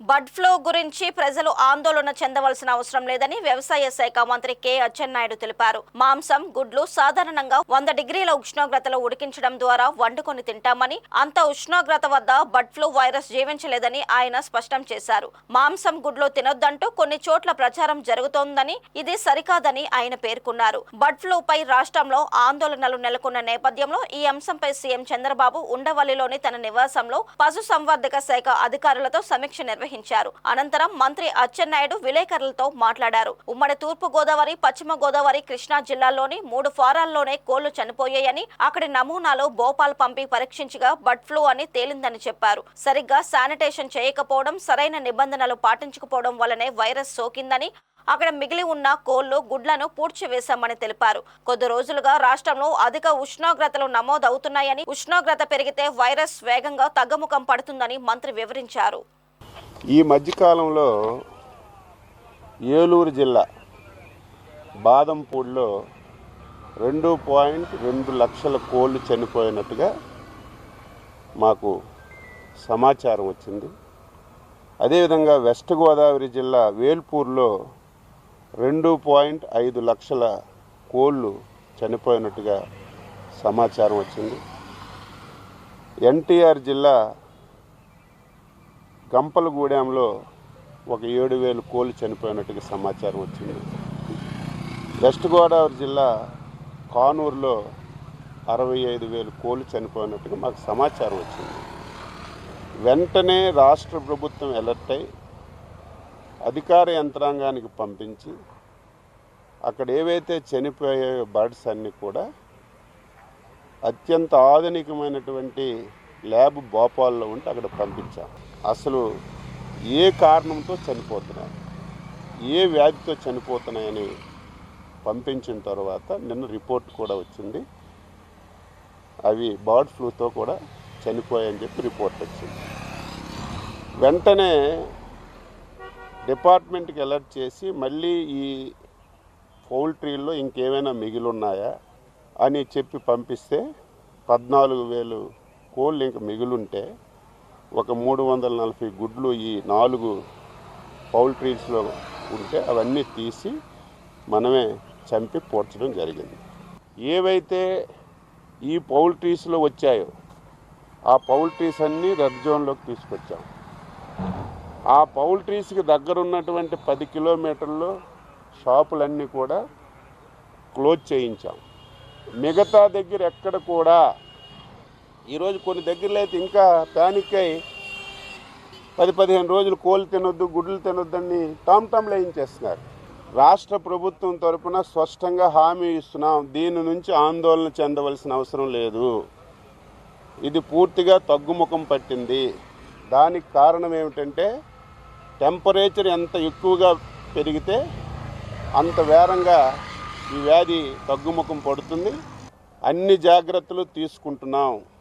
Bird flu గురించి ప్రజలు ఆందోళన చెందవలసిన అవసరం లేదని వ్యవసాయ శాఖ మంత్రి కె అచ్చెన్నాయుడు తెలిపారు. మాంసం, గుడ్లు సాధారణంగా 100 డిగ్రీల ఉష్ణోగ్రతలో ఉడికించడం ద్వారా వండుకొని తింటామని, అంత ఉష్ణోగ్రత వద్ద బర్డ్ ఫ్లూ వైరస్ జీవించలేదని ఆయన స్పష్టం చేశారు. మాంసం, గుడ్లు తినొద్దంటూ కొన్ని చోట్ల ప్రచారం జరుగుతోందని, ఇది సరికాదని ఆయన పేర్కొన్నారు. బర్డ్ ఫ్లూపై రాష్ట్రంలో ఆందోళనలు నెలకొన్న నేపథ్యంలో ఈ అంశంపై సీఎం చంద్రబాబు ఉండవల్లిలోని తన నివాసంలో పశుసంవర్ధక శాఖ అధికారులతో సమీక్ష నిర్వహించారు. అనంతరం మంత్రి అచ్చెన్నాయుడు విలేకరులతో మాట్లాడారు. ఉమ్మడి తూర్పు గోదావరి, పశ్చిమ గోదావరి, కృష్ణా జిల్లాల్లోని 3 ఫారాల్లోనే కోళ్లు చనిపోయాయని, అక్కడి నమూనాలు భోపాల్ పంపి పరీక్షించగా బర్డ్ ఫ్లూ అని తేలిందని చెప్పారు. సరిగ్గా శానిటేషన్ చేయకపోవడం, సరైన నిబంధనలు పాటించకపోవడం వల్లనే వైరస్ సోకిందని, అక్కడ మిగిలి ఉన్న కోళ్లు, గుడ్లను పూడ్చివేశామని తెలిపారు. కొద్ది రోజులుగా రాష్ట్రంలో అధిక ఉష్ణోగ్రతలు నమోదవుతున్నాయని, ఉష్ణోగ్రత పెరిగితే వైరస్ వేగంగా తగ్గుముఖం పడుతుందని మంత్రి వివరించారు. ఈ మధ్యకాలంలో ఏలూరు జిల్లా బాదంపూడిలో 2.2 లక్షల కోళ్లు చనిపోయినట్టుగా మాకు సమాచారం వచ్చింది. అదేవిధంగా వెస్ట్ గోదావరి జిల్లా వేల్పూర్లో 2.5 లక్షల కోళ్లు చనిపోయినట్టుగా సమాచారం వచ్చింది. ఎన్టీఆర్ జిల్లా గంపలగూడెంలో ఒక 7,000 కోళ్లు చనిపోయినట్టుగా సమాచారం వచ్చింది. వెస్ట్ గోదావరి జిల్లా కానూరులో 65,000 కోళ్లు చనిపోయినట్టుగా మాకు సమాచారం వచ్చింది. వెంటనే రాష్ట్ర ప్రభుత్వం అలర్ట్ అయి అధికార యంత్రాంగానికి పంపించి అక్కడ ఏవైతే చనిపోయే బర్డ్స్ అన్నీ కూడా అత్యంత ఆధునికమైనటువంటి ల్యాబ్ భోపాల్లో ఉంటే అక్కడ పంపించాం. అసలు ఏ కారణంతో చనిపోతున్నాయి, ఏ వ్యాధితో చనిపోతున్నాయని పంపించిన తర్వాత నిన్న రిపోర్ట్ కూడా వచ్చింది. అవి బర్డ్ ఫ్లూతో కూడా చనిపోయాయని చెప్పి రిపోర్ట్ వచ్చింది. వెంటనే డిపార్ట్మెంట్కి అలర్ట్ చేసి మళ్ళీ ఈ పౌల్ట్రీల్లో ఇంకేమైనా మిగిలి ఉన్నాయా అని చెప్పి పంపిస్తే 14,000 కోళ్ళు ఇంక మిగులుంటే ఒక 340 గుడ్లు ఈ 4 పౌల్ట్రీస్లో ఉంటే అవన్నీ తీసి మనమే చంపి పోడ్చడం జరిగింది. ఏవైతే ఈ పౌల్ట్రీస్లో వచ్చాయో ఆ పౌల్ట్రీస్ అన్నీ రెడ్ జోన్లోకి తీసుకొచ్చాం. ఆ పౌల్ట్రీస్కి దగ్గర ఉన్నటువంటి 10 కిలోమీటర్లో షాపులన్నీ కూడా క్లోజ్ చేయించాం. మిగతా దగ్గర ఎక్కడ కూడా ఈరోజు కొన్ని దగ్గరలో అయితే ఇంకా ప్యానిక్ అయి 10-15 రోజులు కోళ్ళు తినొద్దు, గుడ్లు తినొద్దని టామ్టామ్లు వేయించేస్తున్నారు. రాష్ట్ర ప్రభుత్వం తరఫున స్పష్టంగా హామీ ఇస్తున్నాం, దీని నుంచి ఆందోళన చెందవలసిన అవసరం లేదు. ఇది పూర్తిగా తగ్గుముఖం పట్టింది. దానికి కారణం ఏమిటంటే టెంపరేచర్ ఎంత ఎక్కువగా పెరిగితే అంత వేగంగా ఈ వ్యాధి తగ్గుముఖం పడుతుంది. అన్ని జాగ్రత్తలు తీసుకుంటున్నాం.